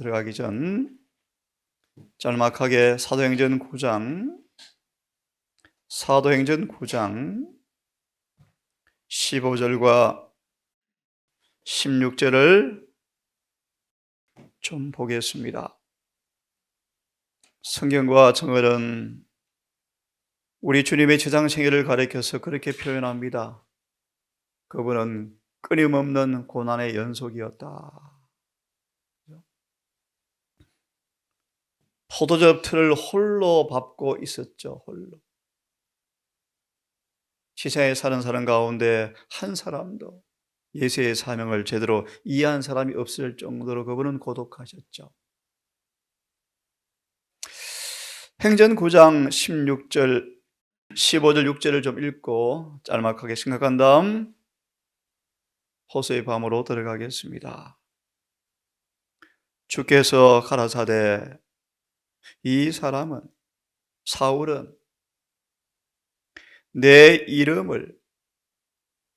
들어가기 전 짤막하게 사도행전 9장 15절과 16절을 좀 보겠습니다. 성경과 정월은 우리 주님의 제장생애를 가리켜서 그렇게 표현합니다. 그분은 끊임없는 고난의 연속이었다. 포도즙 틀을 홀로 밟고 있었죠. 홀로. 세상에 사는 사람 가운데 한 사람도 예수의 사명을 제대로 이해한 사람이 없을 정도로 그분은 고독하셨죠. 행전 9장 15절 6절을 좀 읽고 짤막하게 생각한 다음 호세의 밤으로 들어가겠습니다. 주께서 가라사대 이 사람은 사울은 내 이름을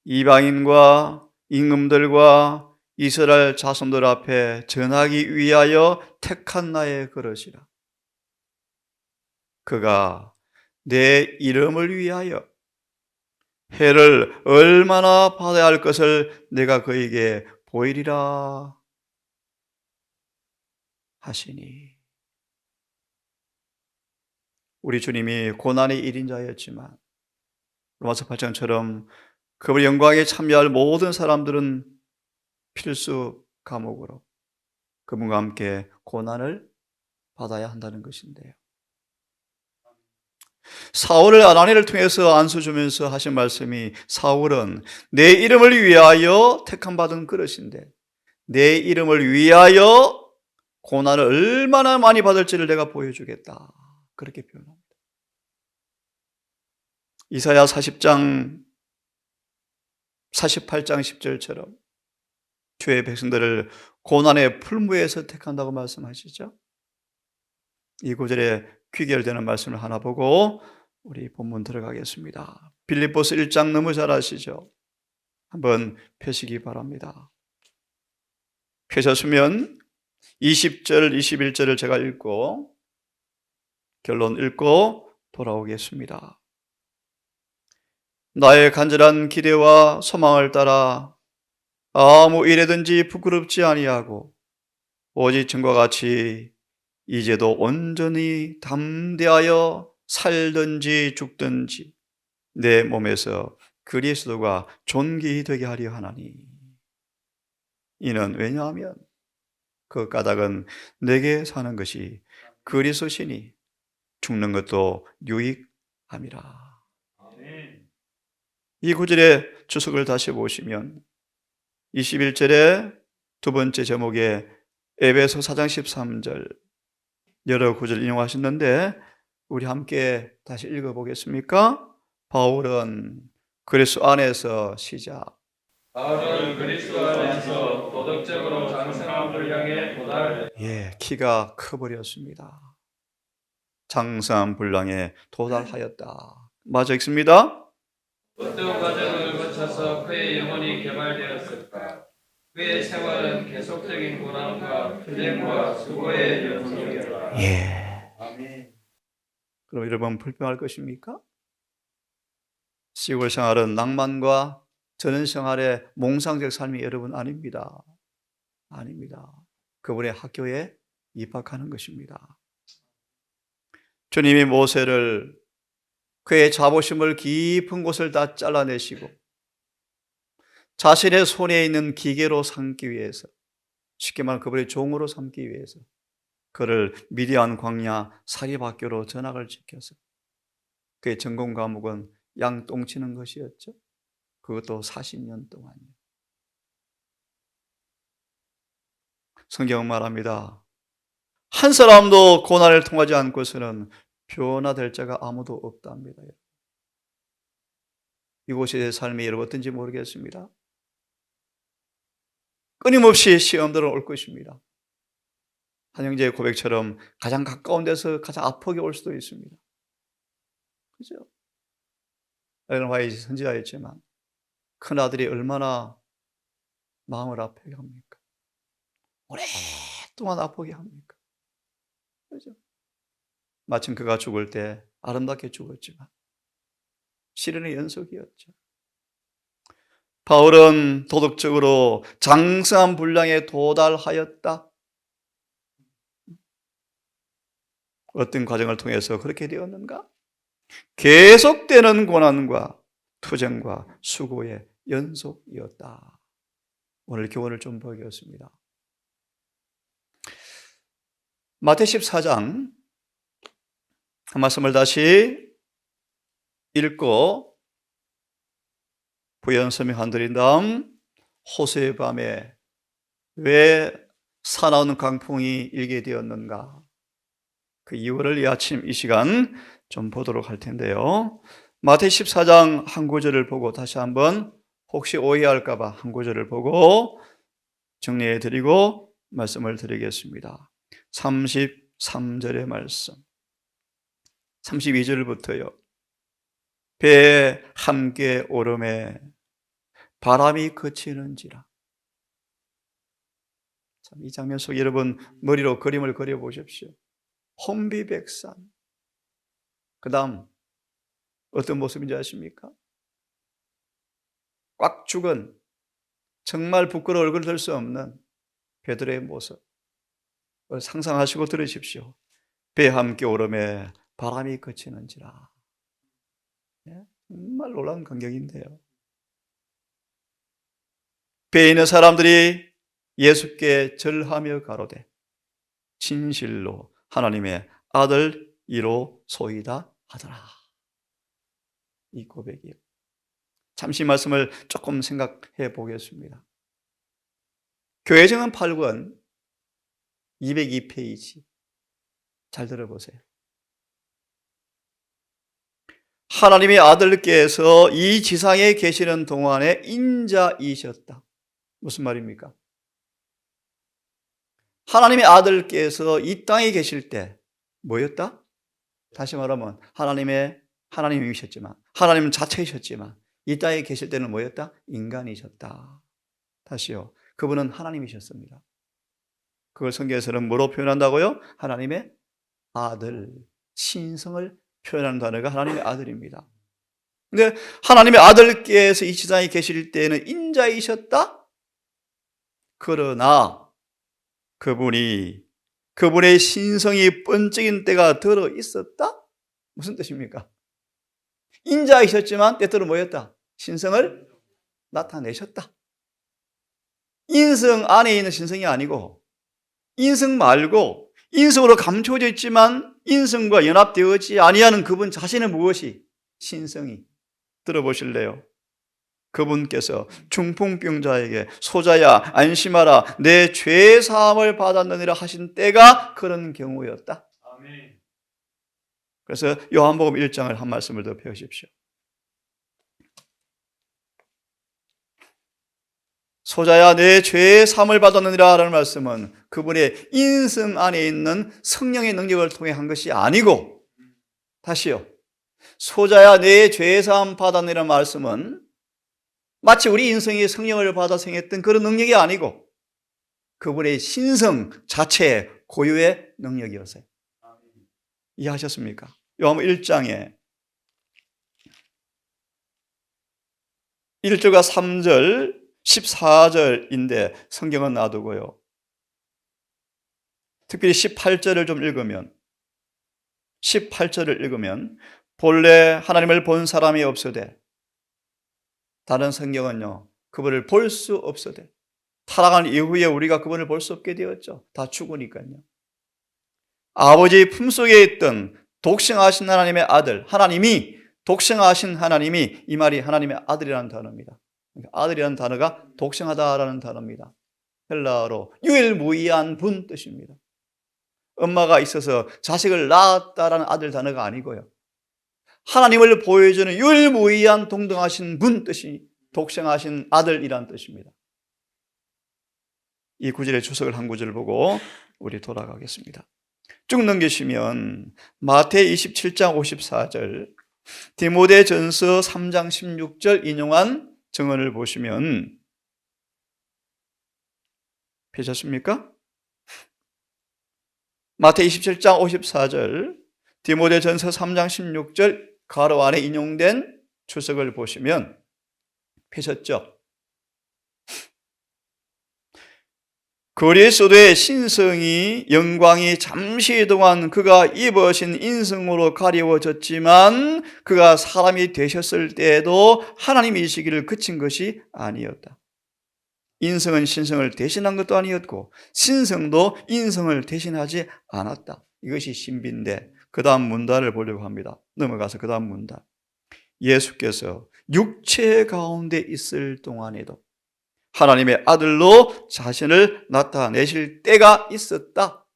이방인과 임금들과 이스라엘 자손들 앞에 전하기 위하여 택한 나의 그릇이라. 그가 내 이름을 위하여 해를 얼마나 받아야 할 것을 내가 그에게 보이리라 하시니. 우리 주님이 고난의 1인자였지만 로마서 8장처럼 그분의 영광에 참여할 모든 사람들은 필수 과목으로 그분과 함께 고난을 받아야 한다는 것인데요. 사울을 아나니를 통해서 안수 주면서 하신 말씀이 사울은 내 이름을 위하여 택함받은 그릇인데 내 이름을 위하여 고난을 얼마나 많이 받을지를 내가 보여주겠다. 그렇게 표현합니다. 이사야 48장 10절처럼 주의 백성들을 고난의 풀무에서 택한다고 말씀하시죠. 이 구절에 귀결되는 말씀을 하나 보고 우리 본문 들어가겠습니다. 빌립보서 1장 너무 잘 아시죠? 한번 펴시기 바랍니다. 펴셨으면 20절, 21절을 제가 읽고 결론 읽고 돌아오겠습니다. 나의 간절한 기대와 소망을 따라 아무 일에든지 부끄럽지 아니하고 오직 전과 같이 이제도 온전히 담대하여 살든지 죽든지 내 몸에서 그리스도가 존귀히 되게 하려 하나니. 이는 왜냐하면 그 까닭은 내게 사는 것이 그리스도시니 죽는 것도 유익함이라. 이 구절의 주석을 다시 보시면 21절의 두 번째 제목에 에베소 4장 13절 여러 구절 인용하셨는데 우리 함께 다시 읽어보겠습니까? 바울은 그리스도 안에서 시작. 바울은 그리스도 안에서 도덕적으로 장성한 분량에 도달. 키가 커버렸습니다. 장성한 분량에 도달하였다. 맞아 읽습니다. 어떤 과정을 거쳐서 그의 영혼이 개발되었을까? 그의 생활은 계속적인 고난과 투쟁과 수고의 연속이었다. 아멘. 그럼 여러분 불평할 것입니까? 시골 생활은 낭만과 전원 생활의 몽상적 삶이 여러분 아닙니다. 아닙니다. 그분의 학교에 입학하는 것입니다. 주님이 모세를 그의 자부심을 깊은 곳을 다 잘라내시고 자신의 손에 있는 기계로 삼기 위해서, 쉽게 말하면 그분의 종으로 삼기 위해서 그를 미디안 광야 사립학교로 전학을 시켜서 그의 전공 과목은 양똥 치는 것이었죠. 그것도 40년 동안요. 성경은 말합니다. 한 사람도 고난을 통하지 않고서는 변화될 자가 아무도 없답니다. 이곳의 삶이 여러분 어떤지 모르겠습니다. 끊임없이 시험들은 올 것입니다. 한 형제의 고백처럼 가장 가까운 데서 가장 아프게 올 수도 있습니다. 그죠? 엘런 화이트 선지자였지만 큰아들이 얼마나 마음을 아프게 합니까? 동안 아프게 합니까? 그죠? 마침 그가 죽을 때 아름답게 죽었지만 시련의 연속이었죠. 바울은 도덕적으로 장성한 분량에 도달하였다. 어떤 과정을 통해서 그렇게 되었는가? 계속되는 고난과 투쟁과 수고의 연속이었다. 오늘 교훈을 좀 보겠습니다. 마태 14장 한 말씀을 다시 읽고 부연 설명한 드린 다음 호세의 밤에 왜 사나운 강풍이 일게 되었는가? 그 이유를 이 아침 이 시간 좀 보도록 할 텐데요. 마태 14장 한 구절을 보고 다시 한번 혹시 오해할까 봐 한 구절을 보고 정리해 드리고 말씀을 드리겠습니다. 33절의 말씀, 32절부터요. 배에 함께 오름에 바람이 그치는지라. 참, 이 장면 속 여러분 머리로 그림을 그려보십시오. 혼비백산. 그 다음 어떤 모습인지 아십니까? 꽉 죽은, 정말 부끄러워 얼굴 들 수 없는 베드로의 모습 상상하시고 들으십시오. 배 함께 오름에 바람이 그치는지라. 정말 놀라운 광경인데요. 배에 있는 사람들이 예수께 절하며 가로되 진실로 하나님의 아들이로소이다 하더라. 이 고백이요. 잠시 말씀을 조금 생각해 보겠습니다. 교회정은 8권 202페이지 잘 들어보세요. 하나님의 아들께서 이 지상에 계시는 동안에 인자이셨다. 무슨 말입니까? 하나님의 아들께서 이 땅에 계실 때 뭐였다? 다시 말하면 하나님이셨지만, 하나님 자체이셨지만 이 땅에 계실 때는 뭐였다? 인간이셨다. 다시요. 그분은 하나님이셨습니다. 그걸 성경에서는 뭐로 표현한다고요? 하나님의 아들, 신성을 표현하는 단어가 하나님의 아들입니다. 근데 하나님의 아들께서 이 지상에 계실 때는 인자이셨다? 그러나 그분의 신성이 번쩍인 때가 들어 있었다? 무슨 뜻입니까? 인자이셨지만 때때로 뭐였다? 신성을 나타내셨다. 인성 안에 있는 신성이 아니고 인성 말고 인성으로 감춰져 있지만 인성과 연합되어지 아니하는 그분 자신은 무엇이? 신성이. 들어보실래요? 그분께서 중풍병자에게 소자야 안심하라 내 죄 사함을 받았느니라 하신 때가 그런 경우였다. 아멘. 그래서 요한복음 1장을 한 말씀을 더 배우십시오. 소자야 내 죄 사함을 받았느니라 라는 말씀은 그분의 인성 안에 있는 성령의 능력을 통해 한 것이 아니고, 다시요, 소자야 내 죄 사함 받았느니라 말씀은 마치 우리 인성이 성령을 받아 생겼던 그런 능력이 아니고 그분의 신성 자체의 고유의 능력이었어요. 이해하셨습니까? 요한복음 1장에 1절과 3절 14절인데 성경은 놔두고요. 특별히 18절을 좀 읽으면 18절을 읽으면 본래 하나님을 본 사람이 없으되, 다른 성경은요 그분을 볼 수 없으되, 타락한 이후에 우리가 그분을 볼 수 없게 되었죠. 다 죽으니까요. 아버지 품속에 있던 독생하신 하나님의 아들, 하나님이, 독생하신 하나님이, 이 말이 하나님의 아들이라는 단어입니다. 아들이라는 단어가 독생하다라는 단어입니다. 헬라어로 유일무이한 분 뜻입니다. 엄마가 있어서 자식을 낳았다라는 아들 단어가 아니고요, 하나님을 보여주는 유일무이한 동등하신 분 뜻이 독생하신 아들이라는 뜻입니다. 이 구절의 주석을 한 구절을 보고 우리 돌아가겠습니다. 쭉 넘기시면 마태 27장 54절, 디모데전서 3장 16절 인용한 증언을 보시면 펴셨습니까? 마태복음 27장 54절, 디모데전서 3장 16절 가로 안에 인용된 주석을 보시면 펴셨죠? 그리스도의 신성이 영광이 잠시 동안 그가 입으신 인성으로 가리워졌지만 그가 사람이 되셨을 때에도 하나님이시기를 그친 것이 아니었다. 인성은 신성을 대신한 것도 아니었고 신성도 인성을 대신하지 않았다. 이것이 신비인데 그 다음 문단을 보려고 합니다. 넘어가서 그 다음 문단. 예수께서 육체 가운데 있을 동안에도 하나님의 아들로 자신을 나타내실 때가 있었다.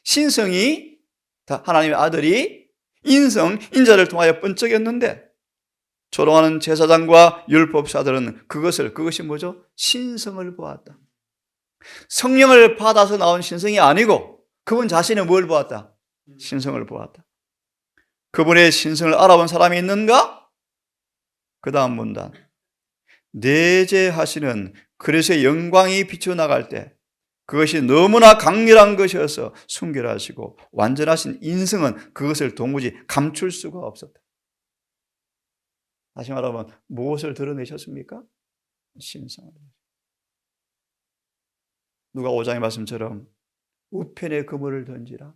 신성이 하나님의 아들이 인자를 통하여 번쩍였는데 조롱하는 제사장과 율법사들은 그것이 뭐죠? 신성을 보았다. 성령을 받아서 나온 신성이 아니고 그분 자신은 뭘 보았다? 신성을 보았다. 그분의 신성을 알아본 사람이 있는가? 그 다음 문단. 내재하시는 그리스도의 영광이 비춰나갈 때 그것이 너무나 강렬한 것이어서 순결하시고 완전하신 인성은 그것을 도무지 감출 수가 없었다. 다시 말하면 무엇을 드러내셨습니까? 신성을. 누가 5장의 말씀처럼 우편에 그물을 던지라.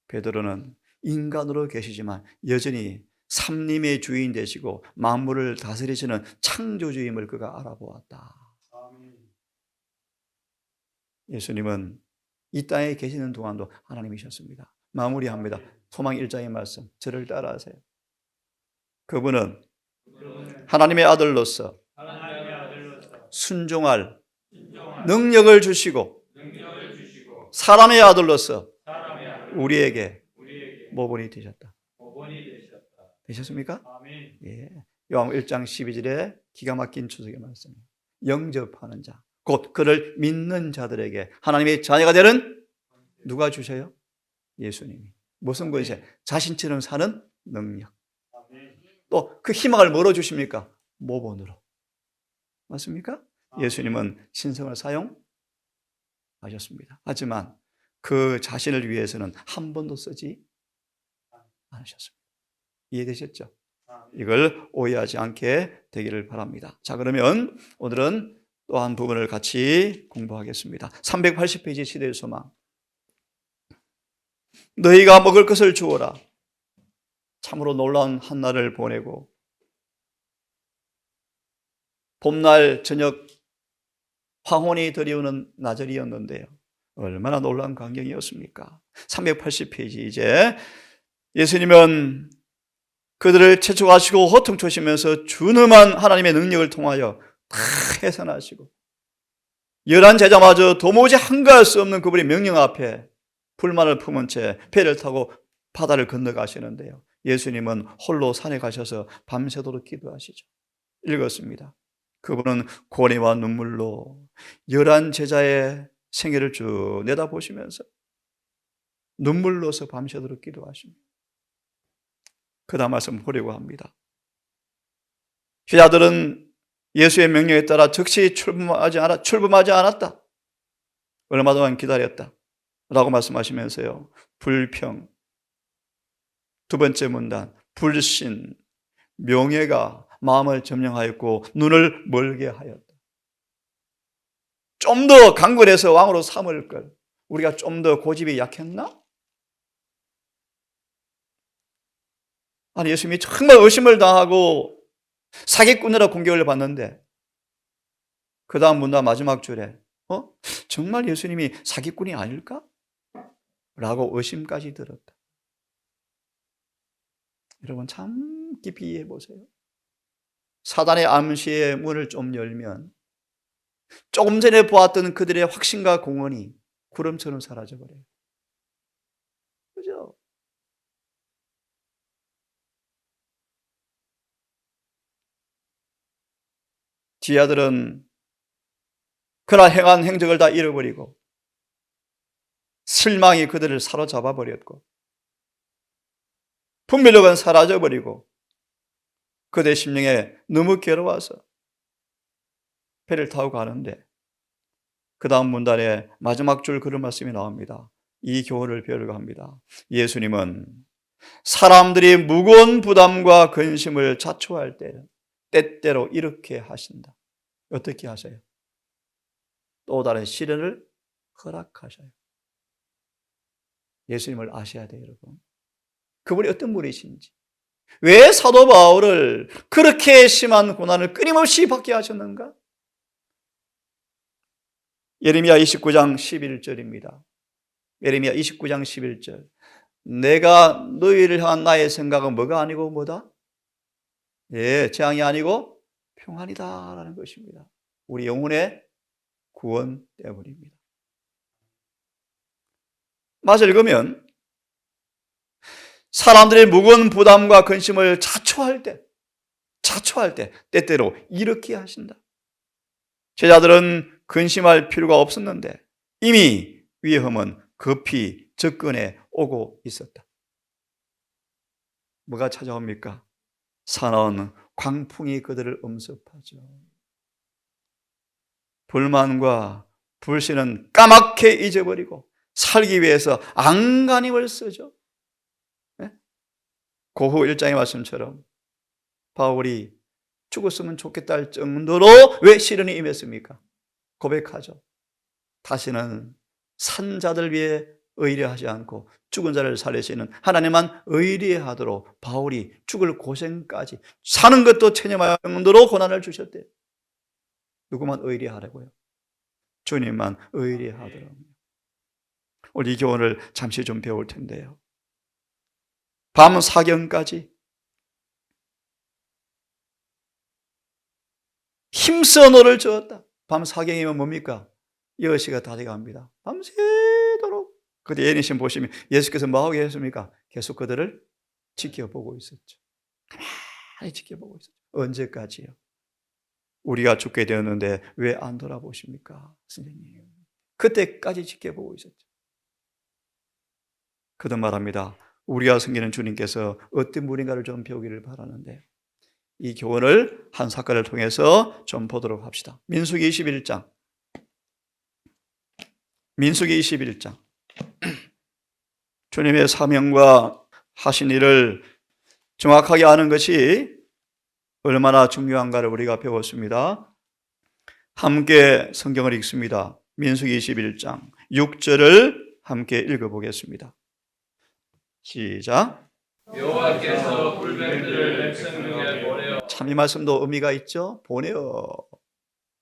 베드로는 인간으로 계시지만 여전히 삼림의 주인 되시고 만물을 다스리시는 창조주임을 그가 알아보았다. 예수님은 이 땅에 계시는 동안도 하나님이셨습니다. 마무리합니다. 소망 1장의 말씀, 저를 따라하세요. 그분은 하나님의 아들로서 순종할 능력을 주시고 사람의 아들로서 우리에게 모본이 되셨다. 되셨습니까? 예. 요한복음 1장 12절에 기가 막힌 추석의 말씀. 영접하는 자, 곧 그를 믿는 자들에게 하나님의 자녀가 되는 누가 주셔요? 예수님이. 무슨 것이세요? 자신처럼 사는 능력. 또 그 희망을 뭐로 주십니까? 모본으로. 맞습니까? 예수님은 신성을 사용하셨습니다. 하지만 그 자신을 위해서는 한 번도 쓰지 않으셨습니다. 이해되셨죠? 이걸 오해하지 않게 되기를 바랍니다. 자, 그러면 오늘은 또 한 부분을 같이 공부하겠습니다. 380페이지 시대의 소망. 너희가 먹을 것을 주어라. 참으로 놀라운 한날을 보내고 봄날 저녁 황혼이 들이오는 나절이었는데요. 얼마나 놀라운 광경이었습니까? 380페이지 이제 예수님은 그들을 채촉하시고 호통쳐시면서 준엄한 하나님의 능력을 통하여 다 해산하시고 11 제자마저 도무지 한가할 수 없는 그분의 명령 앞에 불만을 품은 채 배를 타고 바다를 건너가시는데요. 예수님은 홀로 산에 가셔서 밤새도록 기도하시죠. 읽었습니다. 그분은 고뇌와 눈물로 11 제자의 생애를 쭉 내다보시면서 눈물로서 밤새도록 기도하십니다. 그 다음 말씀 보려고 합니다. 제자들은 예수의 명령에 따라 즉시 출범하지 않았다. 얼마 동안 기다렸다. 라고 말씀하시면서요. 불평, 두 번째 문단, 불신, 명예가 마음을 점령하였고 눈을 멀게 하였다. 좀 더 강건해서 왕으로 삼을 걸. 우리가 좀 더 고집이 약했나? 아니, 예수님이 정말 의심을 당하고 사기꾼이라 공격을 받는데 그 다음 문단 마지막 줄에 정말 예수님이 사기꾼이 아닐까? 라고 의심까지 들었다. 여러분 참 깊이 이해해 보세요. 사단의 암시의 문을 좀 열면 조금 전에 보았던 그들의 확신과 공헌이 구름처럼 사라져버려요. 그죠? 지하들은 그날 행한 행적을 다 잃어버리고 실망이 그들을 사로잡아 버렸고 분별력은 사라져버리고 그들의 심령에 너무 괴로워서 배를 타고 가는데 그 다음 문단에 마지막 줄 그런 말씀이 나옵니다. 이 교훈을 배우려고 합니다. 예수님은 사람들이 무거운 부담과 근심을 자초할 때 때때로 이렇게 하신다. 어떻게 하셔요? 또 다른 시련을 허락하셔요. 예수님을 아셔야 돼요, 여러분. 그분이 어떤 분이신지, 왜 사도 바울을 그렇게 심한 고난을 끊임없이 받게 하셨는가? 예레미야 29장 11절입니다. 예레미야 29장 11절. 내가 너희를 향한 나의 생각은 뭐가 아니고 뭐다? 예, 재앙이 아니고 평안이다 라는 것입니다. 우리 영혼의 구원 때문입니다. 마저 읽으면 사람들의 무거운 부담과 근심을 자초할 때 때때로 이렇게 하신다. 제자들은 근심할 필요가 없었는데 이미 위험은 급히 접근해 오고 있었다. 뭐가 찾아옵니까? 사나운 광풍이 그들을 엄습하죠. 불만과 불신은 까맣게 잊어버리고 살기 위해서 안간힘을 쓰죠. 고후 1장의 말씀처럼 바울이 죽었으면 좋겠다 할 정도로 왜 시련이 임했습니까? 고백하죠. 다시는 산 자들 위해 의뢰하지 않고 죽은 자를 살리시는 하나님만 의뢰하도록 바울이 죽을 고생까지 사는 것도 체념할 정도로 고난을 주셨대요. 누구만 의뢰하라고요? 주님만 의뢰하더라고요. 오늘 이 교훈을 잠시 좀 배울 텐데요. 밤 사경까지 힘써 노를 저었다. 밤 사경이면 뭡니까? 10시가 다 돼갑니다. 밤새도록. 그때 예니신 보시면 예수께서 뭐하고 계셨습니까? 계속 그들을 지켜보고 있었죠. 가만히 지켜보고 있었죠. 언제까지요? 우리가 죽게 되었는데 왜 안 돌아보십니까? 선생님. 그때까지 지켜보고 있었죠. 그도 말합니다. 우리가 섬기는 주님께서 어떤 분인가를 좀 배우기를 바라는데 이 교훈을 한 사건을 통해서 좀 보도록 합시다. 민수기 21장. 민수기 21장. 주님의 사명과 하신 일을 정확하게 아는 것이 얼마나 중요한가를 우리가 배웠습니다. 함께 성경을 읽습니다. 민수기 21장 6절을 함께 읽어보겠습니다. 시작. 여호와께서 불뱀들을 백성 중에 보내어 참 이 말씀도 의미가 있죠. 보내어.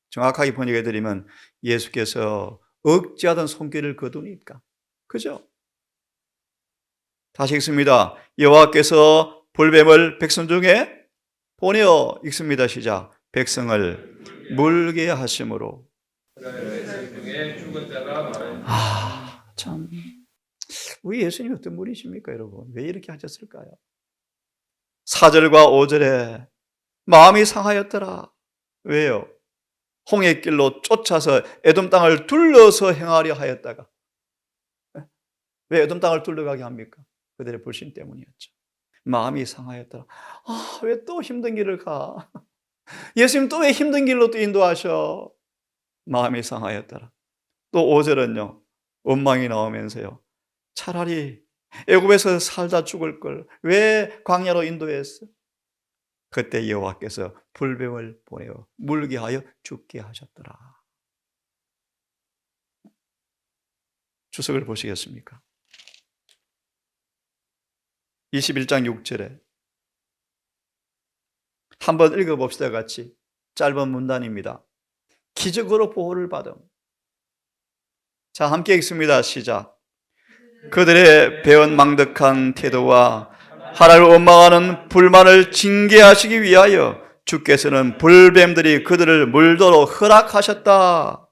정확하게 번역해드리면 예수께서 억제하던 손길을 거두니까. 그죠? 다시 읽습니다. 여호와께서 불뱀을 백성 중에 보내어 읽습니다. 시작. 백성을 물게 하심으로. 백성 중에 죽은 자가 많으니 참 우리 예수님이 어떤 분이십니까, 여러분? 왜 이렇게 하셨을까요? 4절과 5절에 마음이 상하였더라. 왜요? 홍해길로 쫓아서 에돔 땅을 둘러서 행하려 하였다가 왜 에돔 땅을 둘러가게 합니까? 그들의 불신 때문이었죠. 마음이 상하였더라. 왜 또 힘든 길을 가? 예수님 또 왜 힘든 길로 또 인도하셔? 마음이 상하였더라. 또 5절은요. 원망이 나오면서요. 차라리 애굽에서 살다 죽을 걸 왜 광야로 인도했어? 그때 여호와께서 불뱀을 보내어 물게 하여 죽게 하셨더라. 주석을 보시겠습니까? 21장 6절에 한번 읽어봅시다. 같이. 짧은 문단입니다. 기적으로 보호를 받음. 자, 함께 읽습니다. 시작. 그들의 배은망덕한 태도와 하나님을 원망하는 불만을 징계하시기 위하여 주께서는 불뱀들이 그들을 물도록 허락하셨다.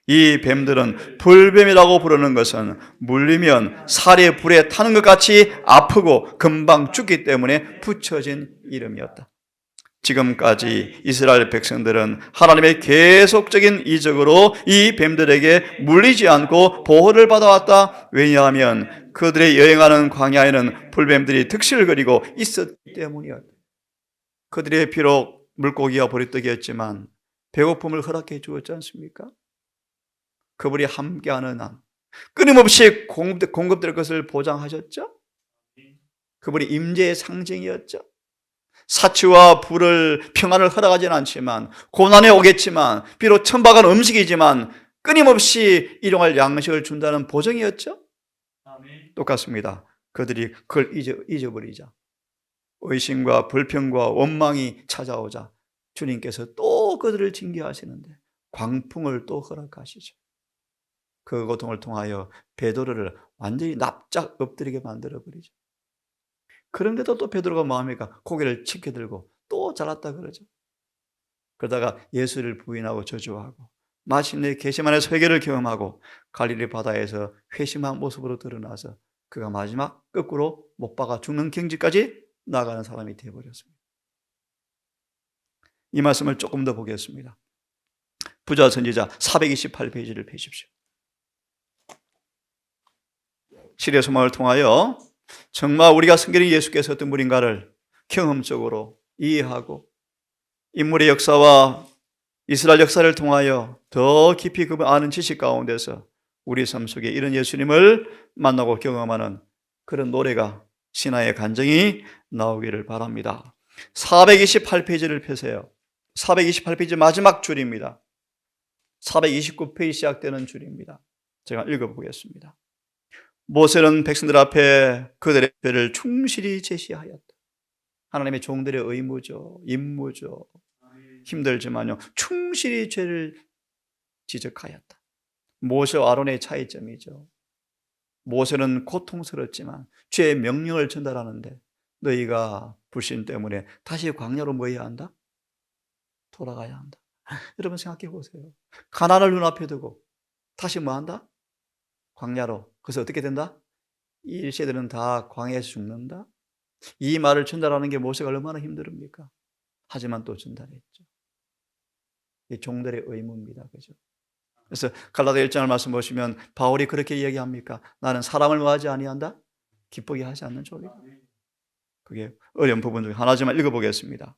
이 뱀들은 불뱀이라고 부르는 것은 물리면 살이 불에 타는 것 같이 아프고 금방 죽기 때문에 붙여진 이름이었다. 지금까지 이스라엘 백성들은 하나님의 계속적인 이적으로 이 뱀들에게 물리지 않고 보호를 받아왔다. 왜냐하면 그들의 여행하는 광야에는 불뱀들이 득실을 거리고 있었기 때문이었다. 그들의 비록 물고기와 보리떡이었지만 배고픔을 허락해 주었지 않습니까? 그분이 함께하는 한 끊임없이 공급될 것을 보장하셨죠. 그분이 임재의 상징이었죠. 사치와 불을 평안을 허락하지는 않지만 고난에 오겠지만 비록 천박한 음식이지만 끊임없이 일용할 양식을 준다는 보증이었죠. 똑같습니다. 그들이 그걸 잊어버리자 의심과 불평과 원망이 찾아오자 주님께서 또 그들을 징계하시는데 광풍을 또 허락하시죠. 그 고통을 통하여 베드로를 완전히 납작 엎드리게 만들어버리죠. 그런데도 또 베드로가 마음이니까 고개를 치켜들고 또 잘났다 그러죠. 그러다가 예수를 부인하고 저주하고 마침내 겟세마네 회개를 경험하고 갈릴리 바다에서 회심한 모습으로 드러나서 그가 마지막 거꾸로 못 박아 죽는 경지까지 나가는 사람이 되어버렸습니다. 이 말씀을 조금 더 보겠습니다. 부자 선지자 428페이지를 펴십시오. 시리아 소망을 통하여 정말 우리가 성경의 예수께서 어떤 분인가를 경험적으로 이해하고 인물의 역사와 이스라엘 역사를 통하여 더 깊이 그분 아는 지식 가운데서 우리 삶 속에 이런 예수님을 만나고 경험하는 그런 노래가 신화의 간증이 나오기를 바랍니다. 428페이지를 펴세요. 428페이지 마지막 줄입니다. 429페이지 시작되는 줄입니다. 제가 읽어보겠습니다. 모세는 백성들 앞에 그들의 죄를 충실히 제시하였다. 하나님의 종들의 의무죠. 임무죠. 힘들지만요. 충실히 죄를 지적하였다. 모세와 아론의 차이점이죠. 모세는 고통스럽지만 죄의 명령을 전달하는데 너희가 불신 때문에 다시 광야로 뭐 해야 한다? 돌아가야 한다. 여러분 생각해 보세요. 가난을 눈앞에 두고 다시 뭐 한다? 광야로. 그래서 어떻게 된다? 이 1세들은 다 광야에서 죽는다. 이 말을 전달하는 게 모세가 얼마나 힘듭니까? 하지만 또 전달했죠. 이 종들의 의무입니다. 그죠? 그래서 갈라디아 1장을 말씀 보시면 바울이 그렇게 이야기합니까? 나는 사람을 뭐하지 아니한다? 기쁘게 하지 않는 족이다. 그게 어려운 부분 중에 하나지만 읽어보겠습니다.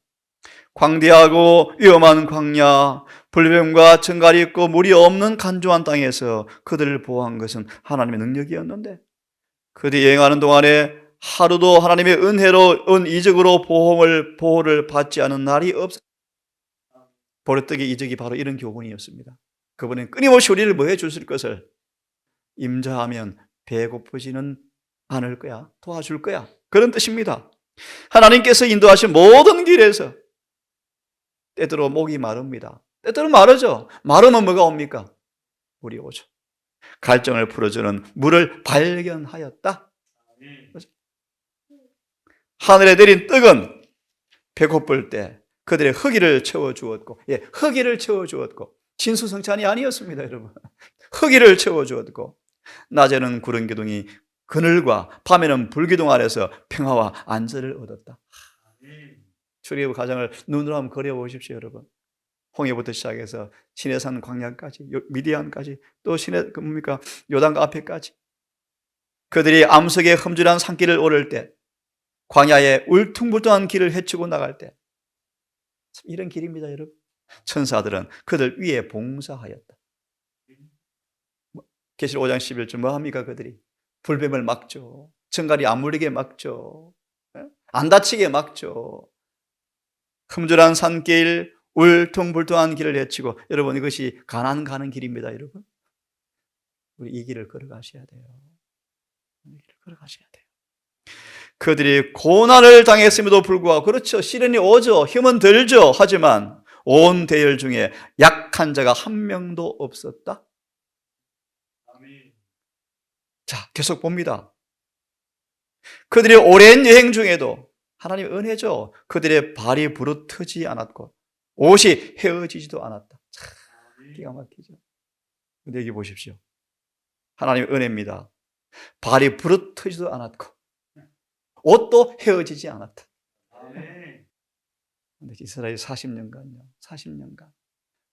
광대하고 위험한 광야, 불뱀과 정갈이 있고 물이 없는 간조한 땅에서 그들을 보호한 것은 하나님의 능력이었는데 그들이 여행하는 동안에 하루도 하나님의 은혜로 이적으로 보호를 받지 않은 날이 없었다. 버릇되게 이적이 바로 이런 교훈이었습니다. 그분은 끊임없이 우리를 뭐 해주실 것을 임자하면 배고프지는 않을 거야. 도와줄 거야. 그런 뜻입니다. 하나님께서 인도하신 모든 길에서 때때로 목이 마릅니다. 때때로 마르죠. 마르면 뭐가 옵니까? 물이 오죠. 갈증을 풀어주는 물을 발견하였다. 하늘에 내린 떡은 배고플 때 그들의 허기를 채워주었고, 허기를 채워주었고, 진수성찬이 아니었습니다, 여러분. 허기를 채워주었고, 낮에는 구름 기둥이 그늘과 밤에는 불기둥 아래서 평화와 안전을 얻었다. 출애굽 과정을 눈으로 한번 그려보십시오, 여러분. 홍해부터 시작해서 시내산 광야까지, 미디안까지, 또 요단강 앞에까지. 그들이 암석에 험준한 산길을 오를 때, 광야에 울퉁불퉁한 길을 헤치고 나갈 때, 이런 길입니다, 여러분. 천사들은 그들 위에 봉사하였다. 계시록 5장 11절 뭐 합니까? 그들이 불뱀을 막죠. 정갈이 안 물리게 막죠. 안 다치게 막죠. 흠줄한 산길, 울퉁불퉁한 길을 헤치고, 여러분 이것이 가난 가는 길입니다, 여러분. 우리 이 길을 걸어가셔야 돼요. 이 길을 걸어가셔야 돼요. 그들이 고난을 당했음에도 불구하고, 그렇죠, 시련이 오죠, 힘은 들죠. 하지만 온 대열 중에 약한 자가 한 명도 없었다. 자, 계속 봅니다. 그들이 오랜 여행 중에도 하나님의 은혜죠. 그들의 발이 부르트지 않았고 옷이 헤어지지도 않았다. 참 기가 막히죠. 근데 여기 보십시오. 하나님의 은혜입니다. 발이 부르트지도 않았고 옷도 헤어지지 않았다. 근데 이스라엘 40년간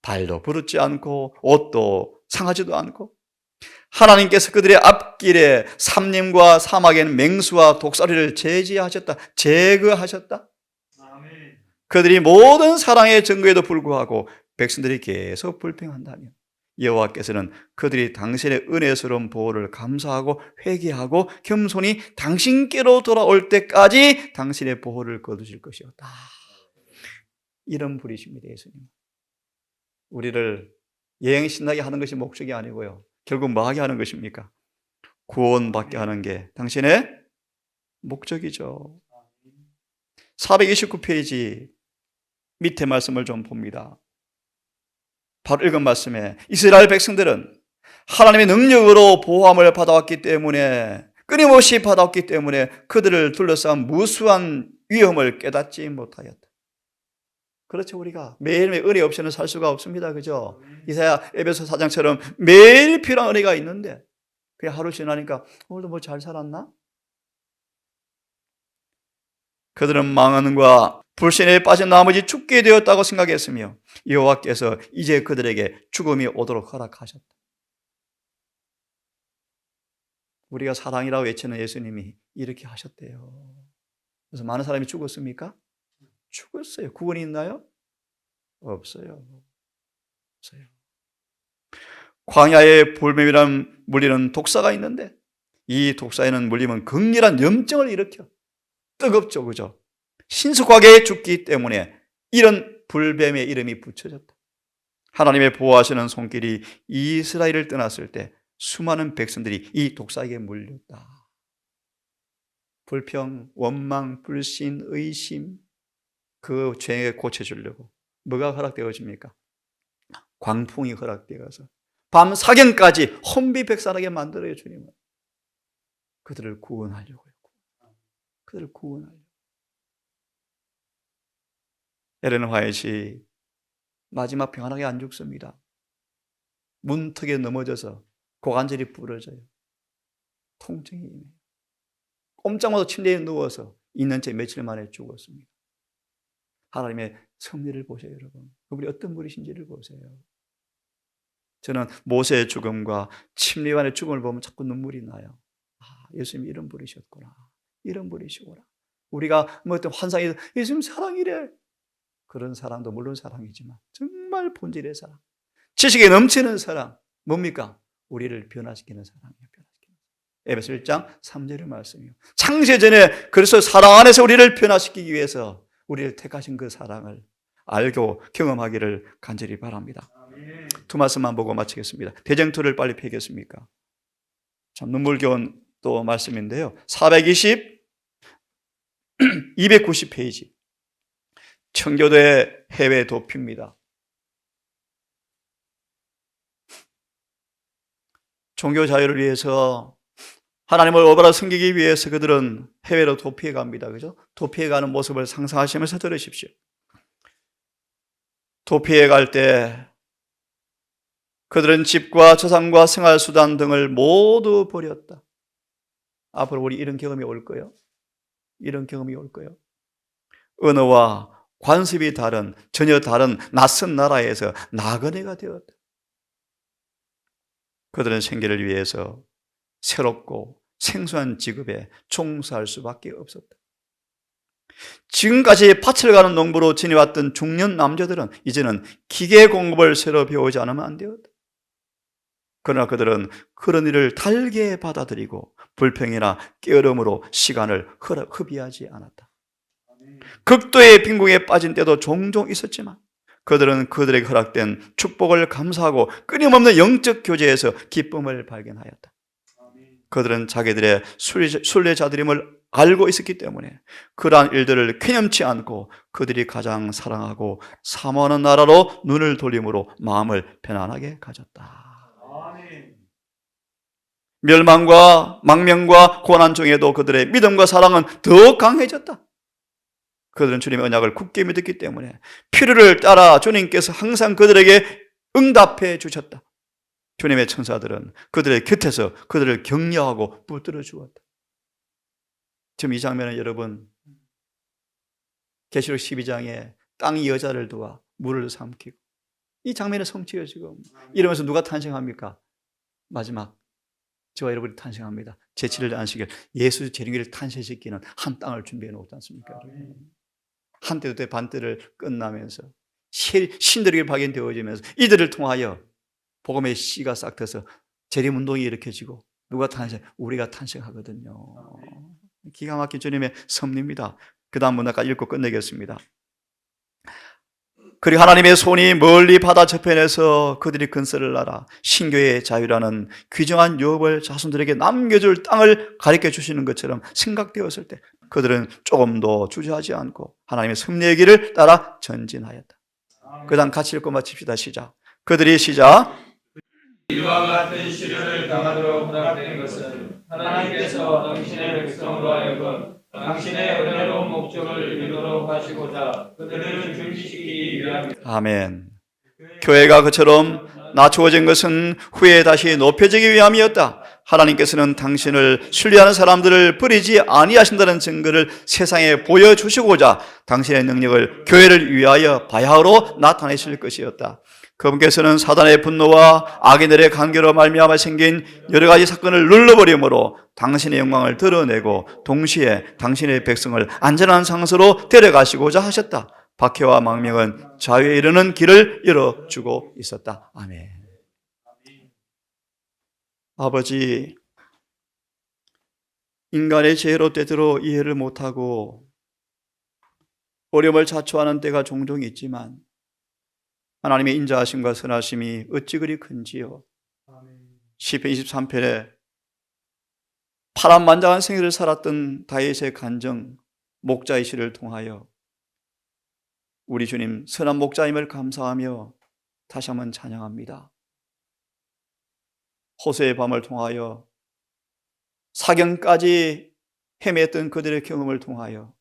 발도 부르지 않고 옷도 상하지도 않고 하나님께서 그들의 앞길에 삼림과 사막에는 맹수와 독사리를 제거하셨다. 그들이 모든 사랑의 증거에도 불구하고 백성들이 계속 불평한다면 여호와께서는 그들이 당신의 은혜스러운 보호를 감사하고 회개하고 겸손히 당신께로 돌아올 때까지 당신의 보호를 거두실 것이었다. 이런 분이십니다, 예수님. 우리를 여행 신나게 하는 것이 목적이 아니고요. 결국 뭐 하게 하는 것입니까? 구원받게 하는 게 당신의 목적이죠. 429페이지 밑에 말씀을 좀 봅니다. 바로 읽은 말씀에 이스라엘 백성들은 하나님의 능력으로 보호함을 받아왔기 때문에, 끊임없이 받아왔기 때문에 그들을 둘러싼 무수한 위험을 깨닫지 못하였다. 그렇죠. 우리가 매일매일 은혜 없이는 살 수가 없습니다. 그죠? 이사야 에베소 4장처럼 매일 필요한 은혜가 있는데 그냥 하루 지나니까 오늘도 뭐 잘 살았나? 그들은 망언과 불신에 빠진 나머지 죽게 되었다고 생각했으며 여호와께서 이제 그들에게 죽음이 오도록 허락하셨다. 우리가 사랑이라고 외치는 예수님이 이렇게 하셨대요. 그래서 많은 사람이 죽었습니까? 죽었어요. 구원이 있나요? 없어요. 없어요. 광야에 불뱀이란 물리는 독사가 있는데 이 독사에는 물리면 극렬한 염증을 일으켜 뜨겁죠. 그죠? 신속하게 죽기 때문에 이런 불뱀의 이름이 붙여졌다. 하나님의 보호하시는 손길이 이스라엘을 떠났을 때 수많은 백성들이 이 독사에게 물렸다. 불평, 원망, 불신, 의심, 그 죄에 고쳐주려고 뭐가 허락되어집니까? 광풍이 허락되어서 밤 사경까지 혼비백산하게 만들어요. 주님은 그들을 구원하려고요. 그들을 구원하려고. 엘레는 화이트이 마지막 평안하게 안 죽습니다. 문턱에 넘어져서 고관절이 부러져요. 통증이 임해요. 꼼짝마도 침대에 누워서 있는 채 며칠 만에 죽었습니다. 하나님의 섭리를 보세요, 여러분. 그분이 어떤 분이신지를 보세요. 저는 모세의 죽음과 침례관의 죽음을 보면 자꾸 눈물이 나요. 아, 예수님이 이런 분이셨구나. 이런 분이시구나. 우리가 뭐 어떤 환상이 예수님 사랑이래. 그런 사랑도 물론 사랑이지만 정말 본질의 사랑. 지식에 넘치는 사랑. 뭡니까? 우리를 변화시키는 사랑이에요. 에베소 1장 3절의 말씀이요. 창세전에 그래서 사랑 안에서 우리를 변화시키기 위해서 우리를 택하신 그 사랑을 알고 경험하기를 간절히 바랍니다. 두 말씀만 보고 마치겠습니다. 대쟁투를 빨리 펴겠습니까? 참 눈물겨운 또 말씀인데요. 290페이지. 청교도의 해외 도피입니다. 종교 자유를 위해서 하나님을 올바로 섬기기 위해서 그들은 해외로 도피해 갑니다. 그죠? 도피해 가는 모습을 상상하시면서 들으십시오. 도피해 갈 때 그들은 집과 재산과 생활수단 등을 모두 버렸다. 앞으로 우리 이런 경험이 올 거예요. 이런 경험이 올 거예요. 언어와 관습이 다른, 전혀 다른 낯선 나라에서 나그네가 되었다. 그들은 생계를 위해서 새롭고 생소한 직업에 종사할 수밖에 없었다. 지금까지 밭을 가는 농부로 지내왔던 중년 남자들은 이제는 기계 공법을 새로 배우지 않으면 안 되었다. 그러나 그들은 그런 일을 달게 받아들이고 불평이나 깨어름으로 시간을 허비하지 않았다. 극도의 빈궁에 빠진 때도 종종 있었지만 그들은 그들에게 허락된 축복을 감사하고 끊임없는 영적 교제에서 기쁨을 발견하였다. 그들은 자기들의 순례자들임을 알고 있었기 때문에 그러한 일들을 쾌념치 않고 그들이 가장 사랑하고 사모하는 나라로 눈을 돌림으로 마음을 편안하게 가졌다. 멸망과 망명과 고난 중에도 그들의 믿음과 사랑은 더 강해졌다. 그들은 주님의 언약을 굳게 믿었기 때문에 필요를 따라 주님께서 항상 그들에게 응답해 주셨다. 주님의 천사들은 그들의 곁에서 그들을 격려하고 붙들어 주었다. 지금 이 장면은 여러분 계시록 12장에 땅이 여자를 도와 물을 삼키고 이 장면의 성취예요. 지금 이러면서 누가 탄생합니까? 마지막 저와 여러분이 탄생합니다. 제7일 안식일 예수 재림을 탄생시키는 한 땅을 준비해 놓지 않습니까? 한때도 때 반때를 끝나면서 신들에게 발견되어지면서 이들을 통하여 복음의 씨가 싹 트서 재림운동이 일으켜지고 누가 탄생? 우리가 탄생하거든요. 기가 막힌 주님의 섭리입니다. 그 다음 문학까지 읽고 끝내겠습니다. 그리고 하나님의 손이 멀리 바다 저편에서 그들이 근설을 날아 신교의 자유라는 귀중한 유업을 자손들에게 남겨줄 땅을 가르쳐 주시는 것처럼 생각되었을 때 그들은 조금도 주저하지 않고 하나님의 섭리의 길을 따라 전진하였다. 그 다음 같이 읽고 마칩시다. 시작. 그들이 시작. 이와 같은 시련을 당하도록 허락된 것은 하나님께서 당신의 백성으로 하여금 당신의 은혜로운 목적을 이루도록 하시고자 그들을 준비시키기 위함이다. 아멘. 교회가 그처럼 낮추어진 것은 후에 다시 높여지기 위함이었다. 하나님께서는 당신을 신뢰하는 사람들을 버리지 아니하신다는 증거를 세상에 보여주시고자 당신의 능력을 교회를 위하여 바야흐로 나타내실 것이었다. 그분께서는 사단의 분노와 악인들의 관계로 말미암아 생긴 여러 가지 사건을 눌러버림으로 당신의 영광을 드러내고 동시에 당신의 백성을 안전한 상소로 데려가시고자 하셨다. 박해와 망명은 자유에 이르는 길을 열어주고 있었다. 아멘. 아버지, 인간의 죄로 때때로 이해를 못하고 어려움을 자초하는 때가 종종 있지만 하나님의 인자하심과 선하심이 어찌 그리 큰지요. 시편 23편에 파란만장한 생애를 살았던 다윗의 간정 목자이시를 통하여 우리 주님 선한 목자임을 감사하며 다시 한번 찬양합니다. 호세의 밤을 통하여 사경까지 헤맸던 그들의 경험을 통하여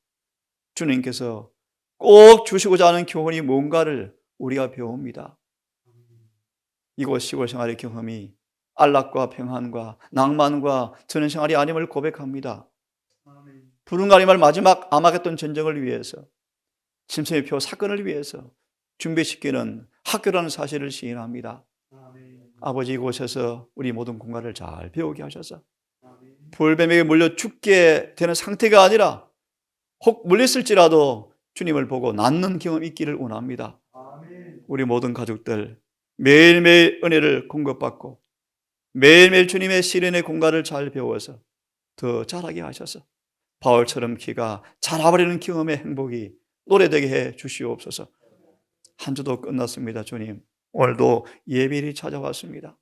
주님께서 꼭 주시고자 하는 교훈이 뭔가를 우리가 배웁니다. 이곳 시골 생활의 경험이 안락과 평안과 낭만과 전원 생활이 아님을 고백합니다. 부름가림을 마지막 아마겟돈 전쟁을 위해서 심성의 표 사건을 위해서 준비시키는 학교라는 사실을 시인합니다. 아버지, 이곳에서 우리 모든 공간을 잘 배우게 하셔서 불뱀에게 물려 죽게 되는 상태가 아니라 혹 물렸을지라도 주님을 보고 낫는 경험이 있기를 원합니다. 우리 모든 가족들 매일매일 은혜를 공급받고 매일매일 주님의 시련의 공간을 잘 배워서 더 잘하게 하셔서 바울처럼 키가 자라버리는 경험의 행복이 노래되게 해 주시옵소서. 한 주도 끝났습니다. 주님, 오늘도 예배일이 찾아왔습니다.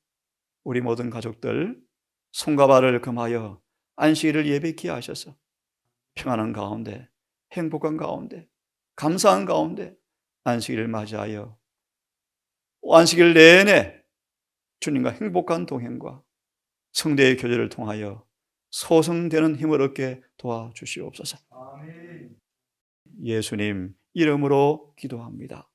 우리 모든 가족들 손과 발을 금하여 안식일을 예배케 하셔서 평안한 가운데, 행복한 가운데, 감사한 가운데 안식일을 맞이하여 안식일 내내 주님과 행복한 동행과 성대의 교제를 통하여 소성되는 힘을 얻게 도와주시옵소서. 예수님 이름으로 기도합니다.